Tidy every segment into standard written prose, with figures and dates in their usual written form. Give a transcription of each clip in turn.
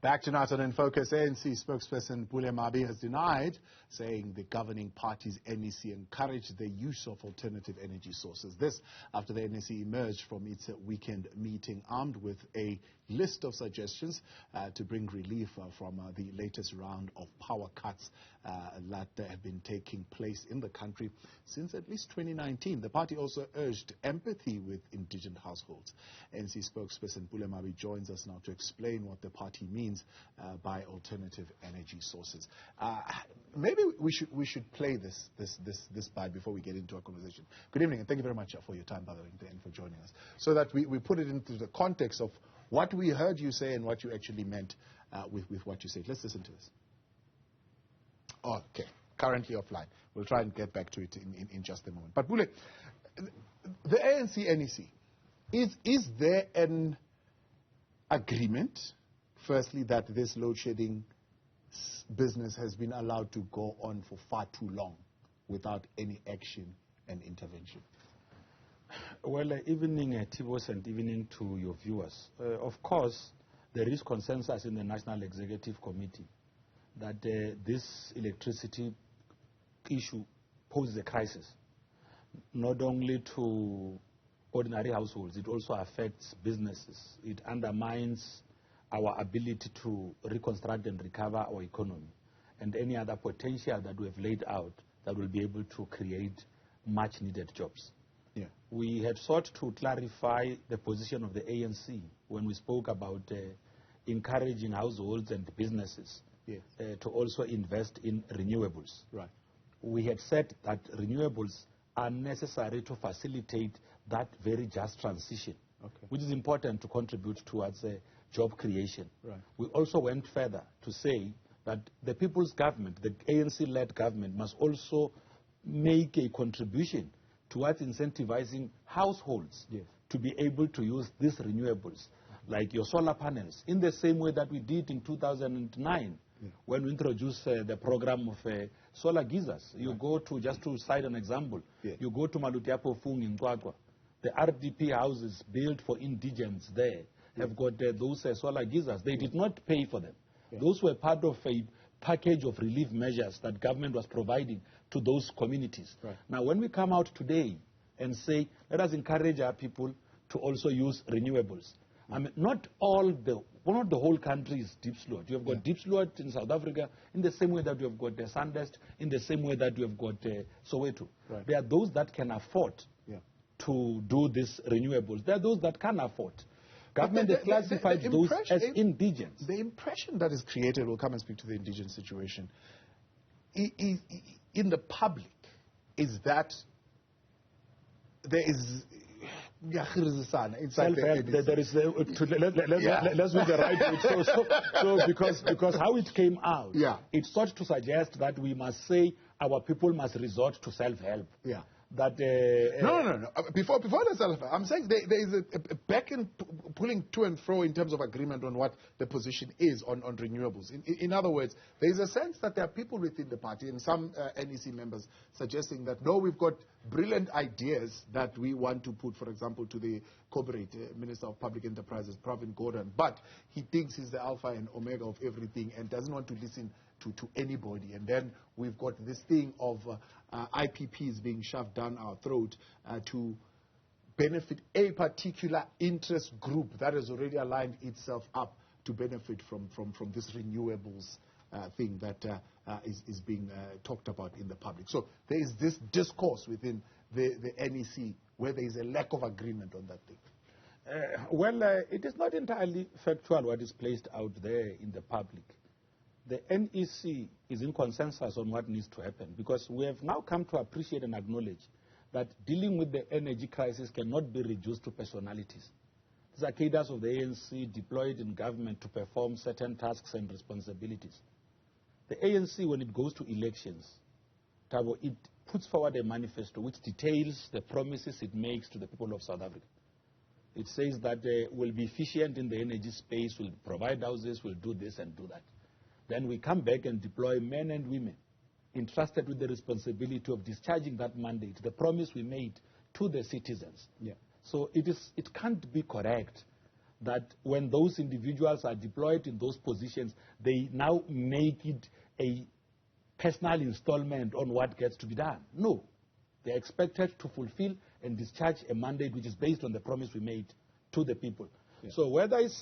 Back tonight on In Focus, ANC spokesperson Pule Mabe has denied, saying the governing party's NEC encouraged the use of alternative energy sources. This after the NEC emerged from its weekend meeting armed with a list of suggestions to bring relief from the latest round of power cuts that have been taking place in the country since at least 2019. The party also urged empathy with indigent households. ANC spokesperson Pule Mabe joins us now to explain what the party means by alternative energy sources. Maybe we should play this part before we get into our conversation. Good evening, and thank you very much for your time, by the way, and for joining us, so that we put it into the context of what we heard you say and what you actually meant with what you said. Let's listen to this. Okay, currently offline. We'll try and get back to it in just a moment. But Pule, the ANC NEC, is there an agreement, firstly, that this load shedding business has been allowed to go on for far too long without any action and intervention? Well, evening, Tibos, and evening to your viewers. Of course, there is consensus in the National Executive Committee that this electricity issue poses a crisis, not only to ordinary households, it also affects businesses. It undermines our ability to reconstruct and recover our economy and any other potential that we have laid out that will be able to create much needed jobs. Yeah. We had sought to clarify the position of the ANC when we spoke about encouraging households and businesses to also invest in renewables. Right. We had said that renewables are necessary to facilitate that very just transition, which is important to contribute towards job creation. Right. We also went further to say that the people's government, the ANC-led government, must also make a contribution towards incentivizing households to be able to use these renewables, like your solar panels, in the same way that we did in 2009 when we introduced the program of solar geysers. You go to, just to cite an example, you go to Malutiapo Fung in Kwakwa, the RDP houses built for indigents there have got those solar geysers. They did not pay for them. Those were part of a package of relief measures that government was providing to those communities. Right. Now, when we come out today and say, let us encourage our people to also use renewables, I mean, not the whole country is deep slot. You have got deep slot in South Africa in the same way that you have got the Sandest, in the same way that you have got Soweto. Right. There are those that can afford to do these renewables. There are those that can't afford. Government has classified those as indigents. The impression that is created, we'll come and speak to the indigent situation, in the public, is that there is... It's like there is let's do the right way. So because how it came out, it sought to suggest that we must say our people must resort to self-help. Yeah. That no. Before the self-help, I'm saying there is a back and pulling to and fro in terms of agreement on what the position is on renewables. In other words, there is a sense that there are people within the party and some NEC members suggesting that no, we've got brilliant ideas that we want to put, for example, to the corporate Minister of Public Enterprises, Pravin Gordhan, but he thinks he's the alpha and omega of everything and doesn't want to listen to anybody. And then we've got this thing of IPPs being shoved down our throat to benefit a particular interest group that has already aligned itself up to benefit from this renewables thing that is being talked about in the public. So there is this discourse within the NEC where there is a lack of agreement on that thing. It is not entirely factual what is placed out there in the public. The NEC is in consensus on what needs to happen because we have now come to appreciate and acknowledge that dealing with the energy crisis cannot be reduced to personalities. These are cadres of the ANC deployed in government to perform certain tasks and responsibilities. The ANC, when it goes to elections, Tabo, it puts forward a manifesto which details the promises it makes to the people of South Africa. It says that we'll be efficient in the energy space, we'll provide houses, we'll do this and do that. Then we come back and deploy men and women entrusted with the responsibility of discharging that mandate, the promise we made to the citizens. Yeah. So it can't be correct that when those individuals are deployed in those positions, they now make it a personal installment on what gets to be done. No. They're expected to fulfill and discharge a mandate which is based on the promise we made to the people. Yeah. So whether it's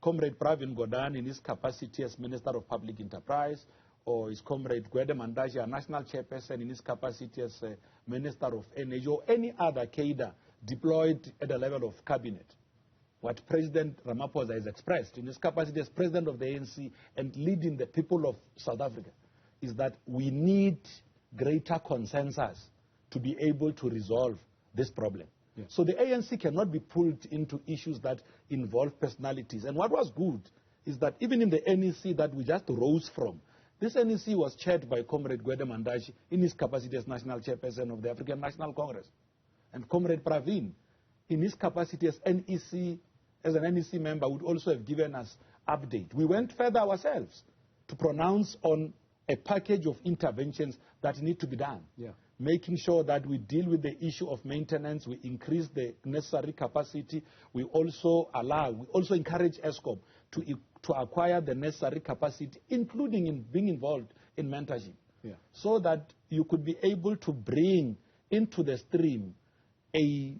Comrade Pravin Gordhan in his capacity as Minister of Public Enterprise, or his Comrade Gwede Mandaji, a national chairperson in his capacity as Minister of Energy, or any other cadre deployed at the level of cabinet, what President Ramaphosa has expressed in his capacity as President of the ANC and leading the people of South Africa is that we need greater consensus to be able to resolve this problem. Yeah. So the ANC cannot be pulled into issues that involve personalities. And what was good is that even in the NEC that we just rose from, this NEC was chaired by Comrade Gwede Mandaji in his capacity as National Chairperson of the African National Congress. And Comrade Pravin, in his capacity as an NEC member, would also have given us update. We went further ourselves to pronounce on a package of interventions that need to be done. Yeah. Making sure that we deal with the issue of maintenance, we increase the necessary capacity, we also encourage ESCOM to acquire the necessary capacity, including in being involved in mentorship, so that you could be able to bring into the stream a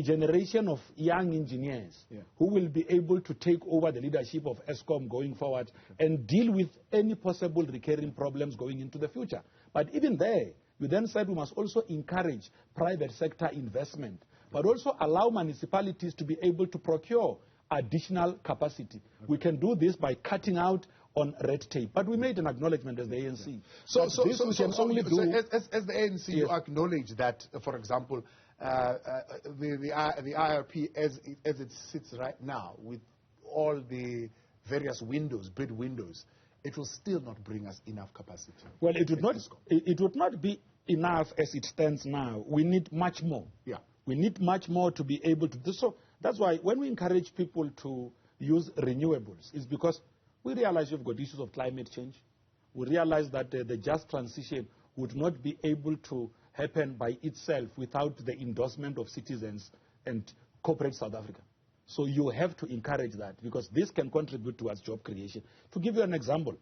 generation of young engineers who will be able to take over the leadership of ESCOM going forward and deal with any possible recurring problems going into the future. But even there, we then said we must also encourage private sector investment, but also allow municipalities to be able to procure additional capacity. We can do this by cutting out on red tape. But we made an acknowledgement as the ANC. So as the ANC, you acknowledge that, for example, the IRP as it sits right now, with all the various bid windows, it will still not bring us enough capacity. Well, it would not be enough as it stands now. We need much more. Yeah. We need much more to be able to do so. That's why when we encourage people to use renewables, it's because we realize we've got issues of climate change. We realize that the just transition would not be able to happen by itself without the endorsement of citizens and corporate South Africa. So you have to encourage that, because this can contribute towards job creation. To give you an example,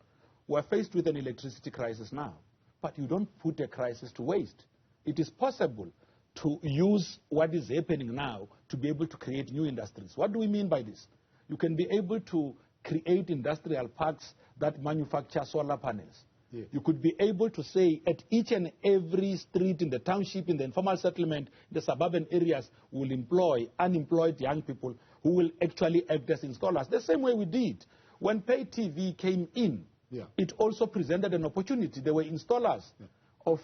we're faced with an electricity crisis now, but you don't put a crisis to waste. It is possible to use what is happening now to be able to create new industries. What do we mean by this? You can be able to create industrial parks that manufacture solar panels. Yeah. You could be able to say at each and every street in the township, in the informal settlement, the suburban areas will employ unemployed young people who will actually act as installers. The same way we did. When pay TV came in, it also presented an opportunity. There were installers of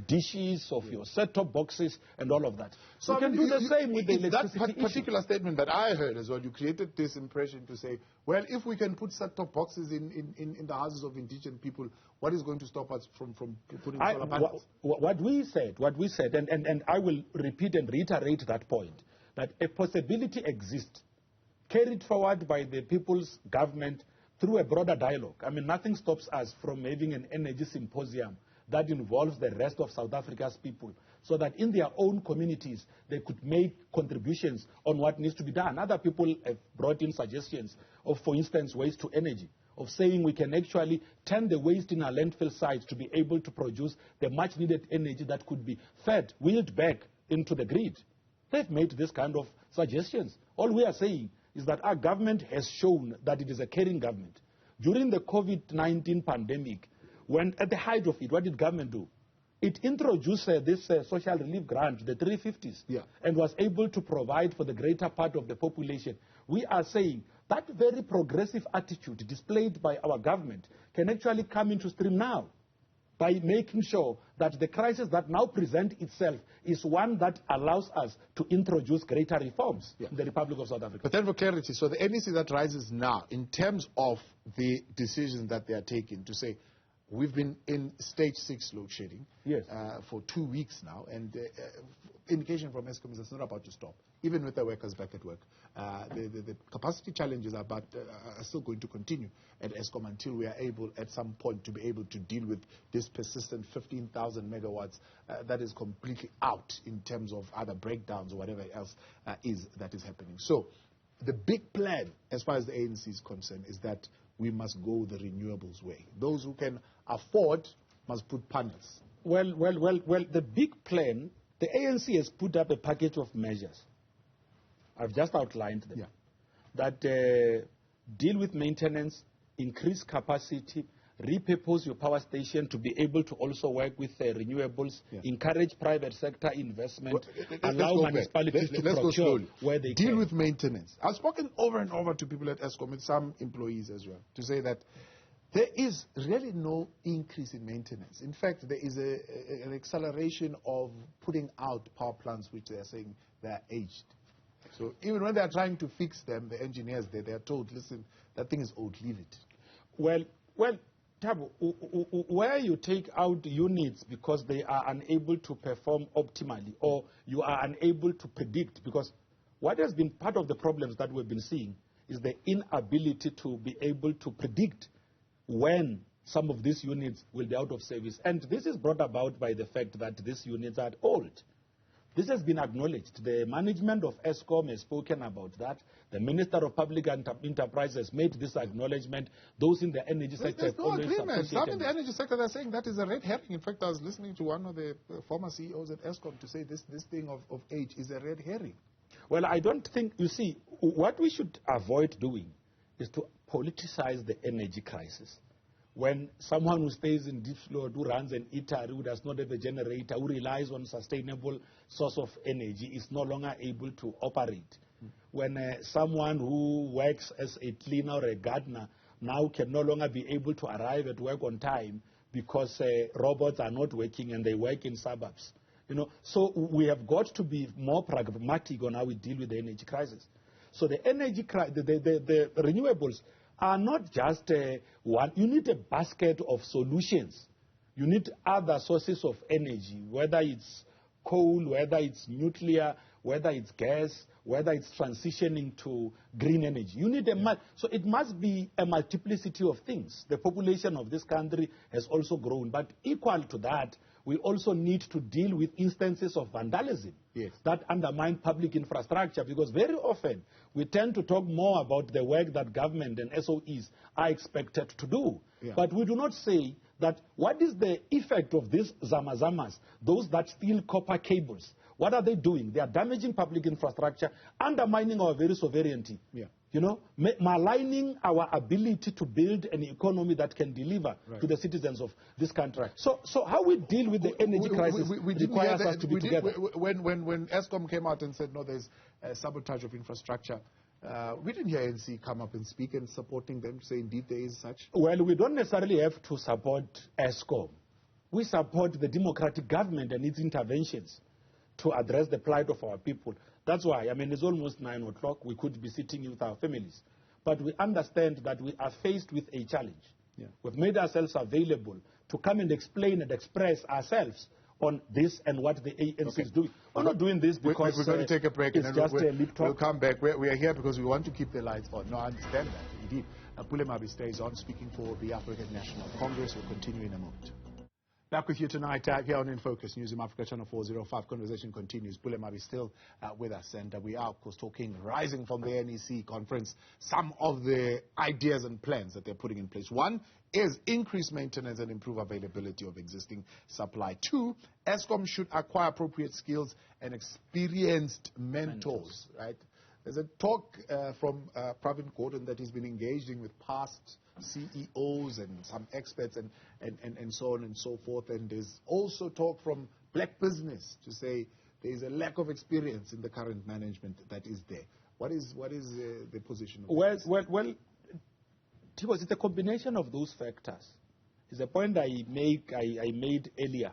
dishes, of your set-top boxes, and all of that. So you can do the same with the electricity that particular statement that I heard as well, you created this impression to say, well, if we can put set-top boxes in the houses of indigenous people, what is going to stop us from putting solar panels? What we said, and I will repeat and reiterate that point, that a possibility exists, carried forward by the people's government through a broader dialogue. I mean, nothing stops us from having an energy symposium that involves the rest of South Africa's people, so that in their own communities they could make contributions on what needs to be done. Other people have brought in suggestions of, for instance, waste to energy, of saying we can actually turn the waste in our landfill sites to be able to produce the much needed energy that could be fed, wheeled back into the grid. They've made this kind of suggestions. All we are saying is that our government has shown that it is a caring government. During the COVID-19 pandemic, when at the height of it, what did government do? It introduced this social relief grant, the 350s, and was able to provide for the greater part of the population. We are saying that very progressive attitude displayed by our government can actually come into stream now by making sure that the crisis that now presents itself is one that allows us to introduce greater reforms in the Republic of South Africa. But then for clarity, so the NEC that rises now, in terms of the decisions that they are taking to say, we've been in stage 6 load shedding for 2 weeks now, and indication from Eskom is it's not about to stop, even with the workers back at work. The capacity challenges are still going to continue at Eskom until we are able, at some point, to be able to deal with this persistent 15,000 megawatts that is completely out in terms of other breakdowns or whatever else that is happening. So the big plan, as far as the ANC is concerned, is that we must go the renewables way. Those who can afford must put panels. Well, the big plan, the ANC has put up a package of measures. I've just outlined them. Yeah. That deal with maintenance, increase capacity, repurpose your power station to be able to also work with renewables, encourage private sector investment, allow municipalities to procure where they deal can. with maintenance. I've spoken over and over to people at Eskom and some employees as well to say that there is really no increase in maintenance. In fact, there is an acceleration of putting out power plants which they are saying they are aged. So even when they are trying to fix them, the engineers there, they are told, listen, that thing is old, leave it. Well, Thabo, where you take out units because they are unable to perform optimally, or you are unable to predict, because what has been part of the problems that we've been seeing is the inability to be able to predict when some of these units will be out of service. And this is brought about by the fact that these units are old. This has been acknowledged. The management of Eskom has spoken about that. The Minister of Public Enterprise has made this acknowledgement. Those in the energy sector There's have no always agreement. Some in appreciated the energy sector are saying that is a red herring. In fact, I was listening to one of the former CEOs at Eskom to say this thing of age is a red herring. Well, I don't think, you see, what we should avoid doing is to politicize the energy crisis. When someone who stays in deep floor, who runs an eatery, who does not have a generator, who relies on sustainable source of energy, is no longer able to operate. When someone who works as a cleaner or a gardener now can no longer be able to arrive at work on time because robots are not working and they work in suburbs. You know, so we have got to be more pragmatic on how we deal with the energy crisis. So the energy the renewables are not just one. You need a basket of solutions. You need other sources of energy, whether it's coal, whether it's nuclear, whether it's gas, whether it's transitioning to green energy. You need so it must be a multiplicity of things. The population of this country has also grown, but equal to that, we also need to deal with instances of vandalism that undermine public infrastructure, because very often we tend to talk more about the work that government and SOEs are expected to do. But we do not say that what is the effect of these zamazamas, those that steal copper cables. What are they doing? They are damaging public infrastructure, undermining our very sovereignty. You know, maligning our ability to build an economy that can deliver to the citizens of this country. So how we deal with the energy crisis requires us to be together. When Eskom came out and said, no, there's sabotage of infrastructure, we didn't hear ANC come up and speak and supporting them, say indeed there is such. Well, we don't necessarily have to support Eskom. We support the democratic government and its interventions to address the plight of our people. That's why, I mean, it's almost 9 o'clock. We could be sitting with our families. But we understand that we are faced with a challenge. We've made ourselves available to come and explain and express ourselves on this and what the ANC is doing. We're not doing this because we're going to take a break it's and just then a lip talk. We'll come back. We are here because we want to keep the lights on. No, I understand that, indeed. Pule Mabe stays on, speaking for the African National Congress. We'll continue in a moment. Back with you tonight here on In Focus, Newzroom Afrika, Channel 405. Conversation continues. Pule Mabe still with us, and we are, of course, talking rising from the NEC conference, some of the ideas and plans that they're putting in place. One is increase maintenance and improve availability of existing supply. Two, Eskom should acquire appropriate skills and experienced mentors. Right? There's a talk from Pravin Gordhan that he's been engaging with past CEOs and some experts and so on and so forth. And there's also talk from black business to say there's a lack of experience in the current management that is there. What is the position of Well, it's a combination of those factors. It's a point I made earlier,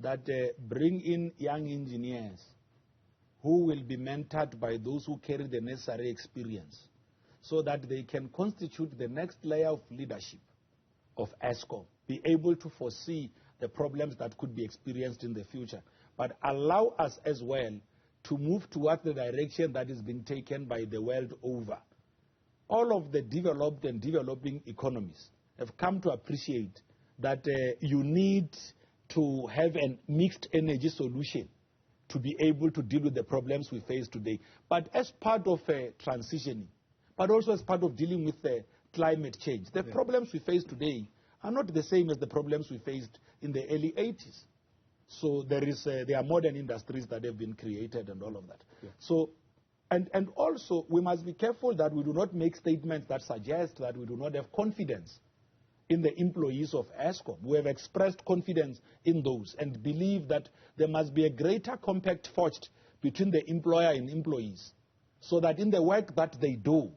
that bring in young engineers who will be mentored by those who carry the necessary experience, so that they can constitute the next layer of leadership of Eskom, be able to foresee the problems that could be experienced in the future. but allow us as well to move towards the direction that is being taken by the world over. All of the developed and developing economies have come to appreciate that you need to have a mixed energy solution to be able to deal with the problems we face today. But as part of transitioning, but also as part of dealing with climate change, the problems we face today are not the same as the problems we faced in the early 80s. So there are modern industries that have been created and all of that. Yeah. So, and also we must be careful that we do not make statements that suggest that we do not have confidence in the employees of Eskom. We have expressed confidence in those and believe that there must be a greater compact forged between the employer and employees, so that in the work that they do,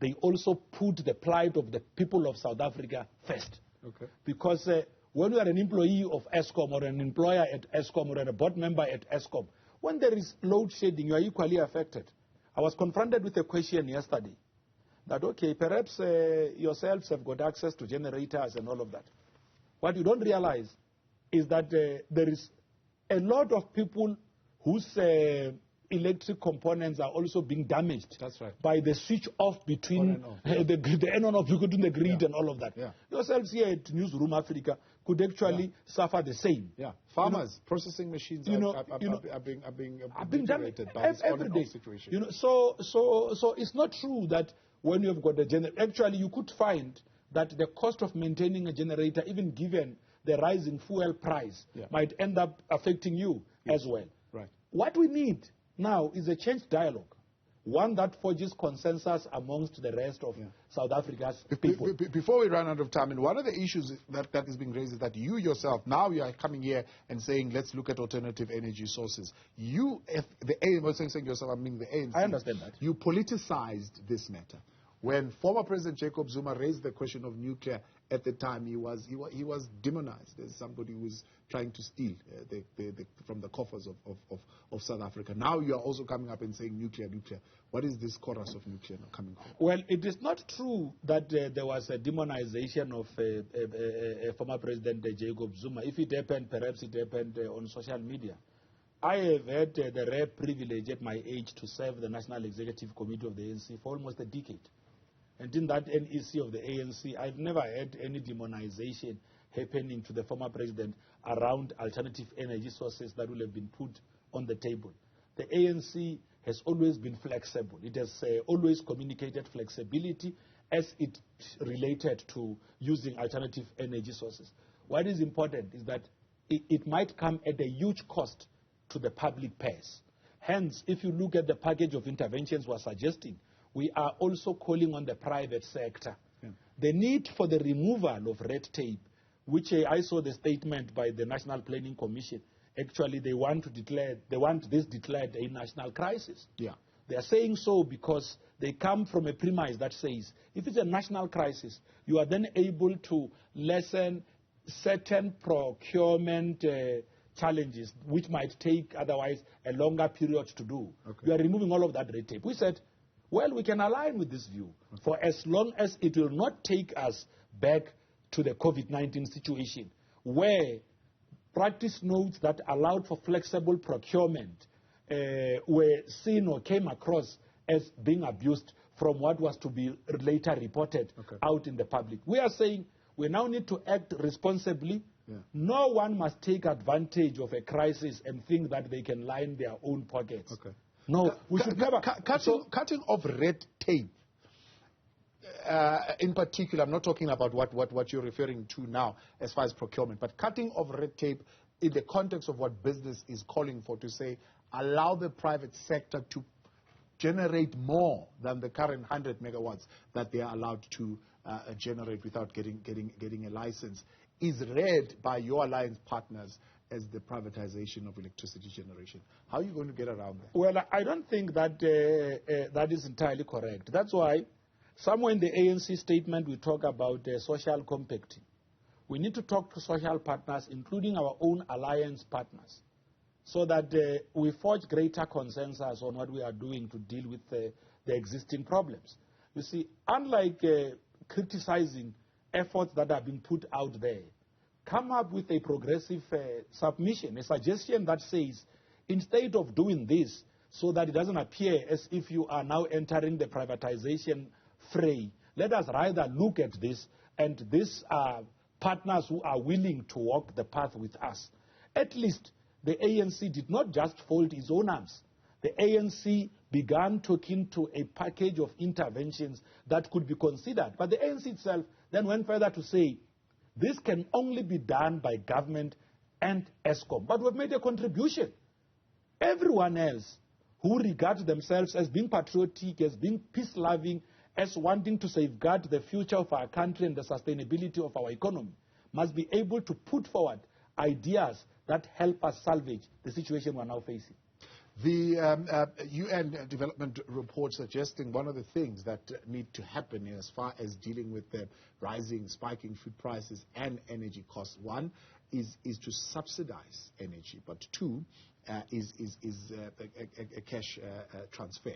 they also put the plight of the people of South Africa first. Okay. Because when you are an employee of Eskom or an employer at Eskom or a board member at Eskom, when there is load shedding, you are equally affected. I was confronted with a question yesterday that, okay, perhaps yourselves have got access to generators and all of that. What you don't realize is that there is a lot of people whose electric components are also being damaged. That's right. By the switch off between the on and off between the grid and all of that. Yeah. Yourselves here at Newzroom Afrika could actually suffer the same. Yeah. Farmers, processing machines are being damaged every day. Situation. So it's not true that when you've got a generator, actually you could find that the cost of maintaining a generator, even given the rising fuel price, might end up affecting you as well. Right. What we need now is a change dialogue, one that forges consensus amongst the rest of South Africa's people. Before we run out of time, and one of the issues that is being raised is that you yourself, now you are coming here and saying, let's look at alternative energy sources. You, the ANC, saying yourself, I mean the ANC. I understand that. You politicized this matter. When former President Jacob Zuma raised the question of nuclear at the time, he was demonized as somebody who was trying to steal from the coffers of South Africa. Now you are also coming up and saying nuclear. What is this chorus of nuclear coming from? Well, it is not true that there was a demonization of former President Jacob Zuma. If it happened, perhaps it happened on social media. I have had the rare privilege at my age to serve the National Executive Committee of the ANC for almost a decade. And in that NEC of the ANC, I've never had any demonization happening to the former president around alternative energy sources that will have been put on the table. The ANC has always been flexible. It has always communicated flexibility as it related to using alternative energy sources. What is important is that it might come at a huge cost to the public purse. Hence, if you look at the package of interventions we're suggesting, we are also calling on the private sector. Yeah. The need for the removal of red tape, which I saw the statement by the National Planning Commission. Actually, they want this declared a national crisis. Yeah. They are saying so because they come from a premise that says, if it's a national crisis, you are then able to lessen certain procurement challenges, which might take otherwise a longer period to do. Okay. You are removing all of that red tape. We said, well, we can align with this view for as long as it will not take us back to the COVID-19 situation, where practice notes that allowed for flexible procurement were seen or came across as being abused from what was to be later reported out in the public. We are saying we now need to act responsibly. Yeah. No one must take advantage of a crisis and think that they can line their own pockets. Okay. No, we should never. Cutting off red tape, in particular, I'm not talking about what you're referring to now as far as procurement, but cutting off red tape in the context of what business is calling for, to say, allow the private sector to generate more than the current 100 megawatts that they are allowed to generate without getting a license, is read by your alliance partners as the privatization of electricity generation. How are you going to get around that? Well, I don't think that that is entirely correct. That's why somewhere in the ANC statement we talk about social compacting. We need to talk to social partners, including our own alliance partners, so that we forge greater consensus on what we are doing to deal with the existing problems. You see, unlike criticizing efforts that are being put out there come up with a progressive submission, a suggestion that says, instead of doing this, so that it doesn't appear as if you are now entering the privatization fray, let us rather look at this, and these are partners who are willing to walk the path with us. At least the ANC did not just fold its own arms. The ANC began talking to a package of interventions that could be considered. But the ANC itself then went further to say, this can only be done by government and ESCOM. But we've made a contribution. Everyone else who regards themselves as being patriotic, as being peace-loving, as wanting to safeguard the future of our country and the sustainability of our economy, must be able to put forward ideas that help us salvage the situation we're now facing. The UN development report suggesting one of the things that need to happen as far as dealing with the rising, spiking food prices and energy costs. One is to subsidize energy, but two is a cash transfer.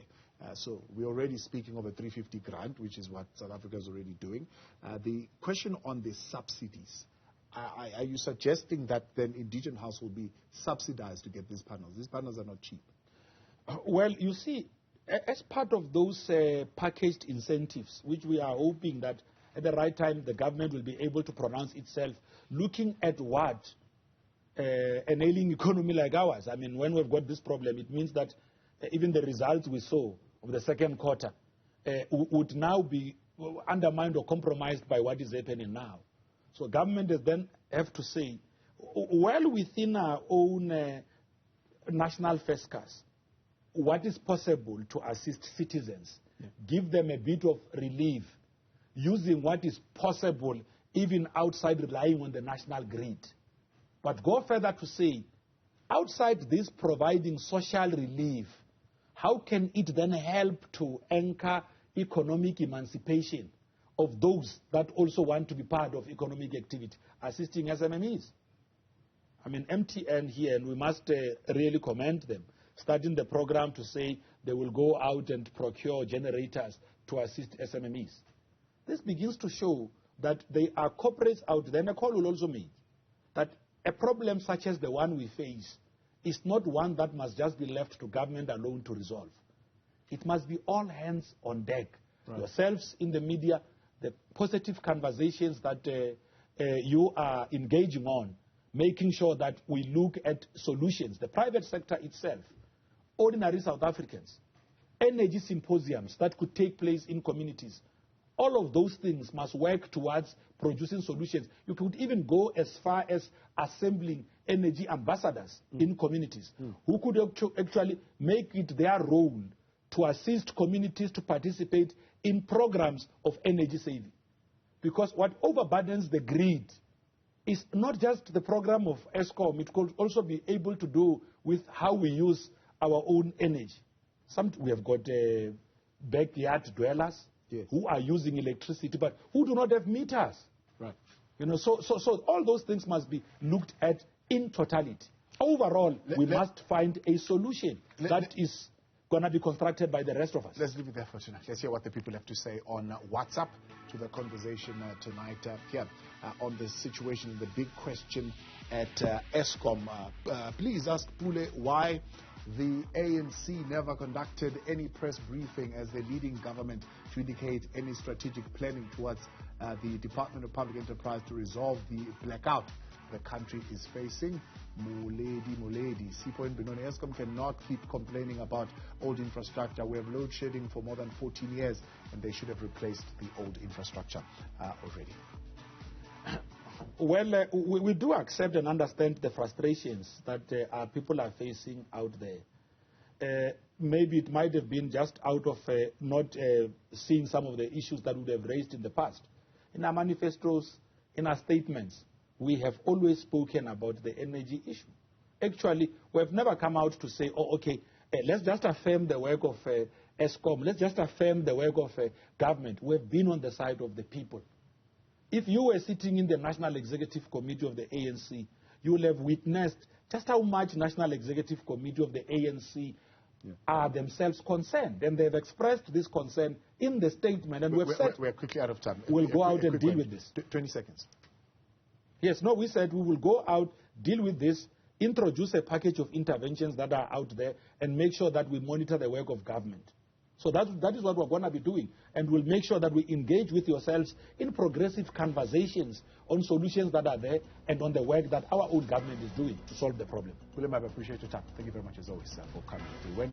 So we're already speaking of a 350 grant, which is what South Africa is already doing. The question on the subsidies. Are you suggesting that then indigent households will be subsidized to get these panels? These panels are not cheap. Well, you see, as part of those packaged incentives, which we are hoping that at the right time the government will be able to pronounce itself, looking at what an ailing economy like ours, I mean, when we've got this problem, it means that even the results we saw of the second quarter would now be undermined or compromised by what is happening now. So government is then have to say, well within our own national fiscus, what is possible to assist citizens, give them a bit of relief, using what is possible even outside relying on the national grid. But go further to say, outside this providing social relief, how can it then help to anchor economic emancipation of those that also want to be part of economic activity, assisting SMMEs? I mean, MTN here, and we must really commend them, starting the program to say they will go out and procure generators to assist SMMEs. This begins to show that there are corporates out there, and a call will also make, that a problem such as the one we face is not one that must just be left to government alone to resolve. It must be all hands on deck. Right. Yourselves in the media, the positive conversations that you are engaging on, making sure that we look at solutions, the private sector itself, ordinary South Africans, energy symposiums that could take place in communities. All of those things must work towards producing solutions. You could even go as far as assembling energy ambassadors in communities who could actually make it their role to assist communities to participate in programs of energy saving. Because what overburdens the grid is not just the program of ESCOM, it could also be able to do with how we use our own energy. We have got backyard dwellers who are using electricity, but who do not have meters. Right. You know, so all those things must be looked at in totality. Overall, we must find a solution that is going to be constructed by the rest of us. Let's leave it there for tonight. Let's hear what the people have to say on WhatsApp to the conversation tonight here on the situation, the big question at ESCOM. Please ask Pule why the ANC never conducted any press briefing as the leading government to indicate any strategic planning towards the Department of Public Enterprise to resolve the blackout the country is facing. Muledi. Sipho and Benoni, ESCOM cannot keep complaining about old infrastructure. We have load shedding for more than 14 years, and they should have replaced the old infrastructure already. Well, we do accept and understand the frustrations that our people are facing out there. Maybe it might have been just out of not seeing some of the issues that we would have raised in the past. In our manifestos, in our statements, we have always spoken about the energy issue. Actually, we have never come out to say, oh, okay, let's just affirm the work of ESCOM, let's just affirm the work of government. We have been on the side of the people. If you were sitting in the National Executive Committee of the ANC, you will have witnessed just how much National Executive Committee of the ANC are themselves concerned. And they've expressed this concern in the statement. And we've said we're quickly out of time. We'll go out and deal with this. 20 seconds. Yes, no, we said we will go out, deal with this, introduce a package of interventions that are out there, and make sure that we monitor the work of government. So that is what we're going to be doing. And we'll make sure that we engage with yourselves in progressive conversations on solutions that are there and on the work that our own government is doing to solve the problem. Pule Mabe, I appreciate your time. Thank you very much as always for coming through.